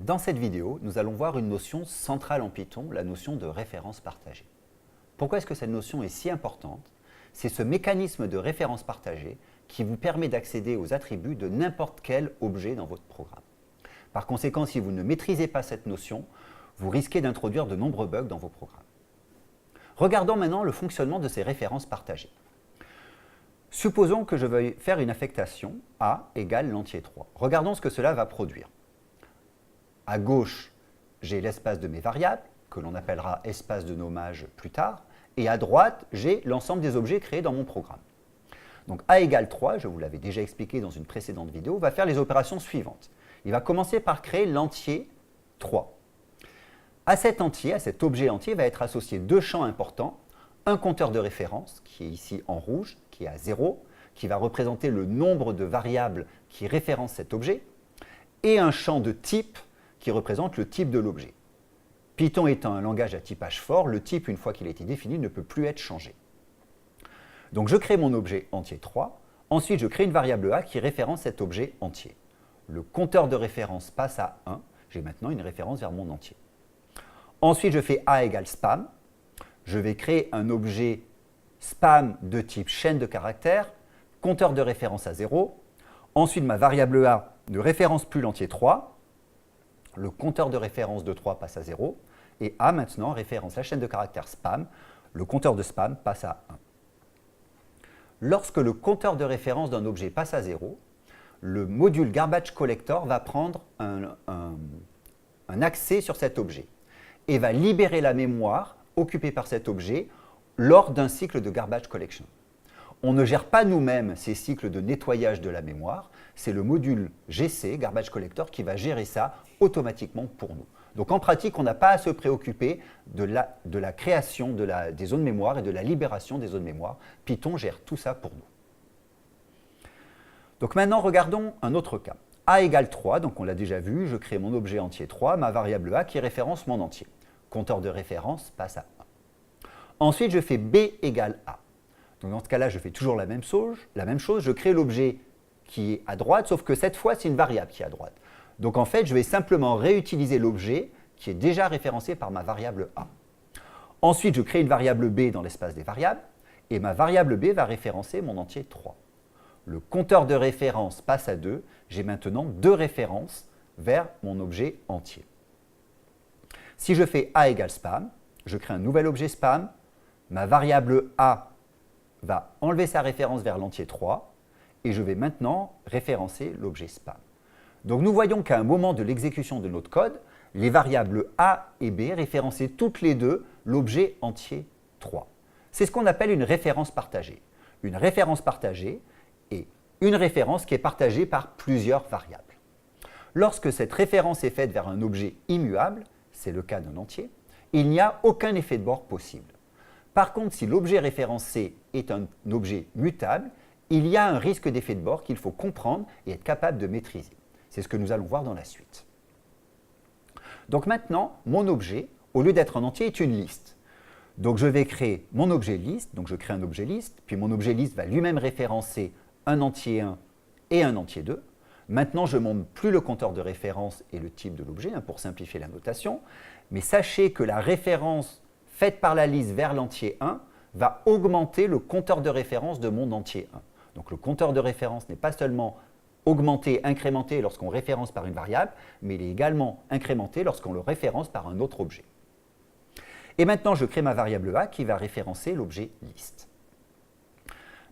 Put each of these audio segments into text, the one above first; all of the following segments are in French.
Dans cette vidéo, nous allons voir une notion centrale en Python, la notion de référence partagée. Pourquoi est-ce que cette notion est si importante? C'est ce mécanisme de référence partagée qui vous permet d'accéder aux attributs de n'importe quel objet dans votre programme. Par conséquent, si vous ne maîtrisez pas cette notion, vous risquez d'introduire de nombreux bugs dans vos programmes. Regardons maintenant le fonctionnement de ces références partagées. Supposons que je veuille faire une affectation A égale l'entier 3. Regardons ce que cela va produire. À gauche, j'ai l'espace de mes variables, que l'on appellera espace de nommage plus tard, et à droite, j'ai l'ensemble des objets créés dans mon programme. Donc A égale 3, je vous l'avais déjà expliqué dans une précédente vidéo, va faire les opérations suivantes. Il va commencer par créer l'entier 3. À cet entier, à cet objet entier, va être associé deux champs importants. Un compteur de référence, qui est ici en rouge, qui est à 0, qui va représenter le nombre de variables qui référencent cet objet, et un champ de type qui représente le type de l'objet. Python étant un langage à typage fort, le type, une fois qu'il a été défini, ne peut plus être changé. Donc je crée mon objet entier 3, ensuite je crée une variable A qui référence cet objet entier. Le compteur de référence passe à 1, j'ai maintenant une référence vers mon entier. Ensuite je fais A égale spam, je vais créer un objet spam de type chaîne de caractères, compteur de référence à 0, ensuite ma variable A ne référence plus l'entier 3, le compteur de référence de 3 passe à 0, et A maintenant référence la chaîne de caractères spam, le compteur de spam passe à 1. Lorsque le compteur de référence d'un objet passe à 0, le module garbage collector va prendre un accès sur cet objet et va libérer la mémoire occupée par cet objet lors d'un cycle de garbage collection. On ne gère pas nous-mêmes ces cycles de nettoyage de la mémoire, c'est le module GC, Garbage Collector, qui va gérer ça automatiquement pour nous. Donc en pratique, on n'a pas à se préoccuper de la création des zones mémoire et de la libération des zones mémoire. Python gère tout ça pour nous. Donc maintenant, regardons un autre cas. A égale 3, donc on l'a déjà vu, je crée mon objet entier 3, ma variable A qui référence mon entier. Compteur de référence passe à 1. Ensuite, je fais B égale A. Donc dans ce cas-là, je fais toujours la même chose, je crée l'objet qui est à droite, sauf que cette fois, c'est une variable qui est à droite. Donc en fait, je vais simplement réutiliser l'objet qui est déjà référencé par ma variable A. Ensuite, je crée une variable B dans l'espace des variables, et ma variable B va référencer mon entier 3. Le compteur de référence passe à 2, j'ai maintenant deux références vers mon objet entier. Si je fais A égale spam, je crée un nouvel objet spam, ma variable A va enlever sa référence vers l'entier 3 et je vais maintenant référencer l'objet spam. Donc nous voyons qu'à un moment de l'exécution de notre code, les variables A et B référençaient toutes les deux l'objet entier 3. C'est ce qu'on appelle une référence partagée. Une référence partagée est une référence qui est partagée par plusieurs variables. Lorsque cette référence est faite vers un objet immuable, c'est le cas d'un entier, il n'y a aucun effet de bord possible. Par contre, si l'objet référencé est un objet mutable, il y a un risque d'effet de bord qu'il faut comprendre et être capable de maîtriser. C'est ce que nous allons voir dans la suite. Donc maintenant, mon objet, au lieu d'être un entier, est une liste. Donc je vais créer mon objet liste, donc je crée un objet liste, puis mon objet liste va lui-même référencer un entier 1 et un entier 2. Maintenant, je ne montre plus le compteur de référence et le type de l'objet, pour simplifier la notation, mais sachez que la référence faite par la liste vers l'entier 1 va augmenter le compteur de référence de mon entier 1. Donc le compteur de référence n'est pas seulement augmenté, incrémenté lorsqu'on référence par une variable, mais il est également incrémenté lorsqu'on le référence par un autre objet. Et maintenant, je crée ma variable A qui va référencer l'objet liste.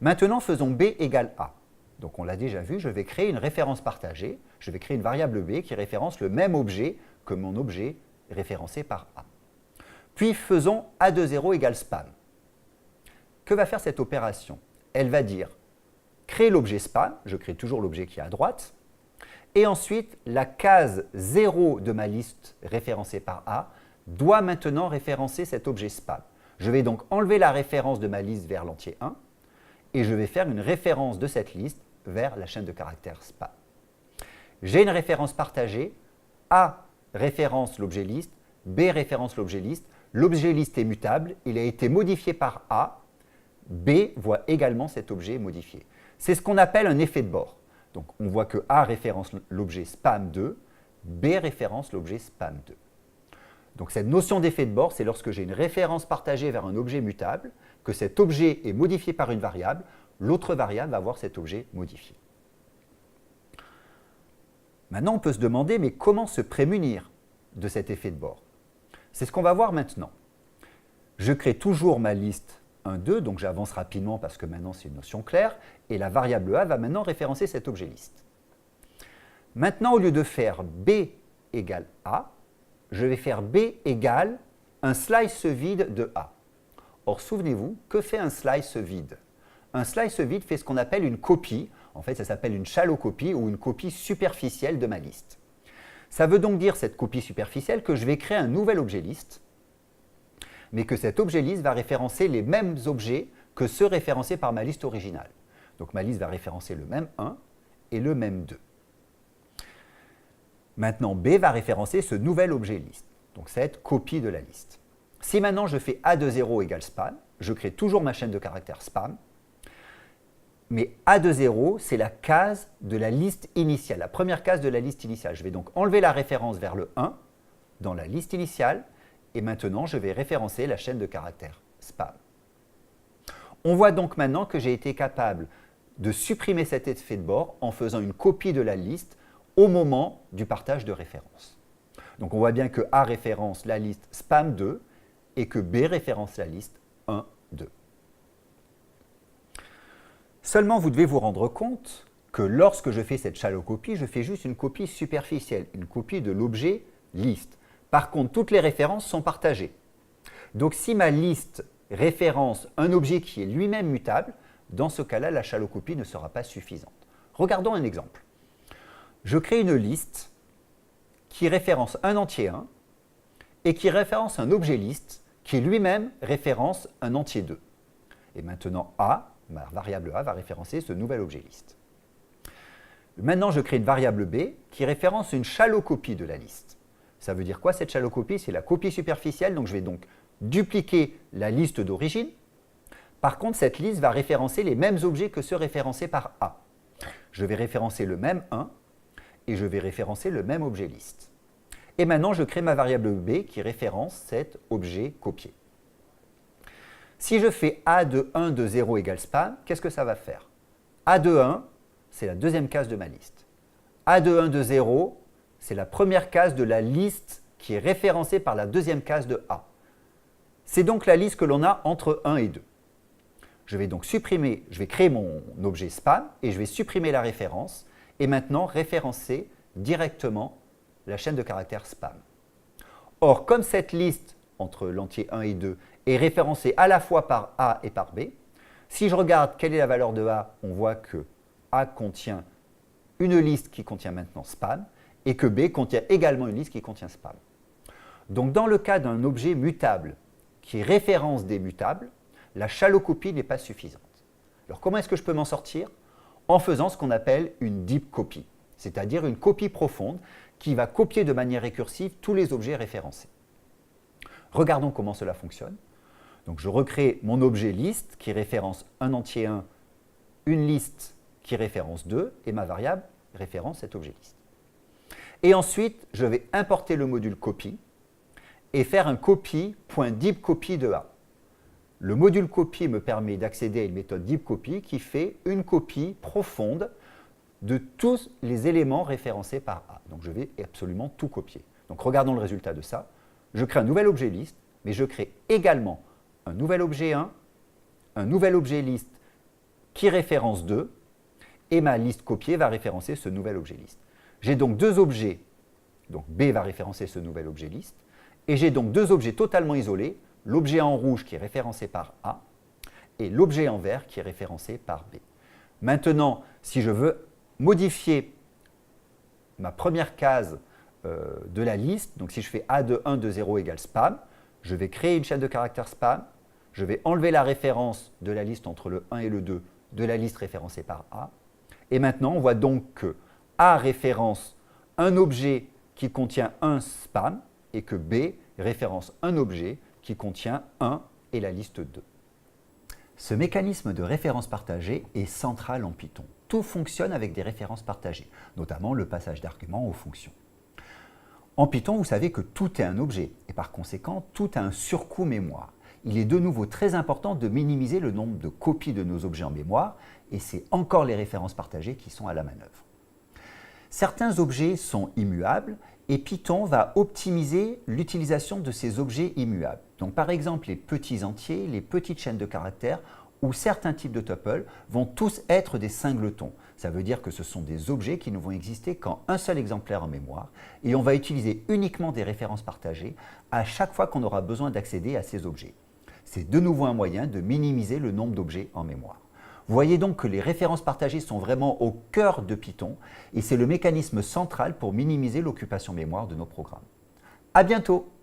Maintenant, faisons B égale A. Donc on l'a déjà vu, je vais créer une référence partagée, je vais créer une variable B qui référence le même objet que mon objet référencé par A. Puis faisons A de 0 égale spam. Que va faire cette opération? Elle va dire créer l'objet spam, je crée toujours l'objet qui est à droite, et ensuite la case 0 de ma liste référencée par A doit maintenant référencer cet objet spam. Je vais donc enlever la référence de ma liste vers l'entier 1 et je vais faire une référence de cette liste vers la chaîne de caractères spam. J'ai une référence partagée, A référence l'objet liste, B référence l'objet liste. L'objet liste est mutable, il a été modifié par A, B voit également cet objet modifié. C'est ce qu'on appelle un effet de bord. Donc on voit que A référence l'objet spam 2, B référence l'objet spam2. Donc cette notion d'effet de bord, c'est lorsque j'ai une référence partagée vers un objet mutable, que cet objet est modifié par une variable, l'autre variable va voir cet objet modifié. Maintenant, on peut se demander, mais comment se prémunir de cet effet de bord? C'est ce qu'on va voir maintenant. Je crée toujours ma liste 1, 2, donc j'avance rapidement parce que maintenant c'est une notion claire, et la variable A va maintenant référencer cet objet liste. Maintenant, au lieu de faire B égale A, je vais faire B égale un slice vide de A. Or, souvenez-vous, que fait un slice vide? Un slice vide fait ce qu'on appelle une copie. En fait, ça s'appelle une shallow copy ou une copie superficielle de ma liste. Ça veut donc dire, cette copie superficielle, que je vais créer un nouvel objet liste, mais que cet objet liste va référencer les mêmes objets que ceux référencés par ma liste originale. Donc ma liste va référencer le même 1 et le même 2. Maintenant, B va référencer ce nouvel objet liste, donc cette copie de la liste. Si maintenant je fais A de 0 égale spam, je crée toujours ma chaîne de caractères spam, mais A de 0, c'est la case de la liste initiale, la première case de la liste initiale. Je vais donc enlever la référence vers le 1 dans la liste initiale, et maintenant je vais référencer la chaîne de caractères spam. On voit donc maintenant que j'ai été capable de supprimer cet effet de bord en faisant une copie de la liste au moment du partage de référence. Donc on voit bien que A référence la liste spam2 et que B référence la liste 1, 2. Seulement, vous devez vous rendre compte que lorsque je fais cette shallow copy, je fais juste une copie superficielle, une copie de l'objet liste. Par contre, toutes les références sont partagées. Donc si ma liste référence un objet qui est lui-même mutable, dans ce cas-là, la shallow copy ne sera pas suffisante. Regardons un exemple. Je crée une liste qui référence un entier 1 et qui référence un objet liste qui lui-même référence un entier 2. Et maintenant A, ma variable A, va référencer ce nouvel objet liste. Maintenant, je crée une variable B qui référence une shallow copy de la liste. Ça veut dire quoi cette shallow copy? C'est la copie superficielle, donc je vais donc dupliquer la liste d'origine. Par contre, cette liste va référencer les mêmes objets que ceux référencés par A. Je vais référencer le même 1 et je vais référencer le même objet liste. Et maintenant, je crée ma variable B qui référence cet objet copié. Si je fais A de 1 de 0 égale spam, qu'est-ce que ça va faire? A de 1, c'est la deuxième case de ma liste. A de 1 de 0, c'est la première case de la liste qui est référencée par la deuxième case de A. C'est donc la liste que l'on a entre 1 et 2. Je vais donc supprimer, je vais créer mon objet spam et je vais supprimer la référence et maintenant référencer directement la chaîne de caractères spam. Or, comme cette liste entre l'entier 1 et 2 est référencée à la fois par A et par B, si je regarde quelle est la valeur de A, on voit que A contient une liste qui contient maintenant spam et que B contient également une liste qui contient spam. Donc, dans le cas d'un objet mutable qui référence des mutables, la shallow copy n'est pas suffisante. Alors, comment est-ce que je peux m'en sortir? En faisant ce qu'on appelle une deep copy, c'est-à-dire une copie profonde qui va copier de manière récursive tous les objets référencés. Regardons comment cela fonctionne. Donc, je recrée mon objet liste qui référence un entier 1, une liste qui référence 2 et ma variable référence cet objet liste. Et ensuite, je vais importer le module copy et faire un copy.deepcopy de A. Le module copy me permet d'accéder à une méthode deepcopy qui fait une copie profonde de tous les éléments référencés par A. Donc je vais absolument tout copier. Donc regardons le résultat de ça. Je crée un nouvel objet liste, mais je crée également un nouvel objet 1, un nouvel objet liste qui référence 2, et ma liste copiée va référencer ce nouvel objet liste. J'ai donc deux objets, donc B va référencer ce nouvel objet liste, et j'ai donc deux objets totalement isolés, l'objet en rouge qui est référencé par A et l'objet en vert qui est référencé par B. Maintenant, si je veux modifier ma première case de la liste, donc si je fais A de 1 de 0 égale spam, je vais créer une chaîne de caractères spam, je vais enlever la référence de la liste entre le 1 et le 2 de la liste référencée par A. Et maintenant, on voit donc que A référence un objet qui contient un spam et que B référence un objet qui contient 1 et la liste 2. Ce mécanisme de référence partagée est central en Python. Tout fonctionne avec des références partagées, notamment le passage d'arguments aux fonctions. En Python, vous savez que tout est un objet et par conséquent, tout a un surcoût mémoire. Il est de nouveau très important de minimiser le nombre de copies de nos objets en mémoire et c'est encore les références partagées qui sont à la manœuvre. Certains objets sont immuables et Python va optimiser l'utilisation de ces objets immuables. Donc par exemple, les petits entiers, les petites chaînes de caractères ou certains types de tuples vont tous être des singletons. Ça veut dire que ce sont des objets qui ne vont exister qu'en un seul exemplaire en mémoire et on va utiliser uniquement des références partagées à chaque fois qu'on aura besoin d'accéder à ces objets. C'est de nouveau un moyen de minimiser le nombre d'objets en mémoire. Vous voyez donc que les références partagées sont vraiment au cœur de Python et c'est le mécanisme central pour minimiser l'occupation mémoire de nos programmes. À bientôt!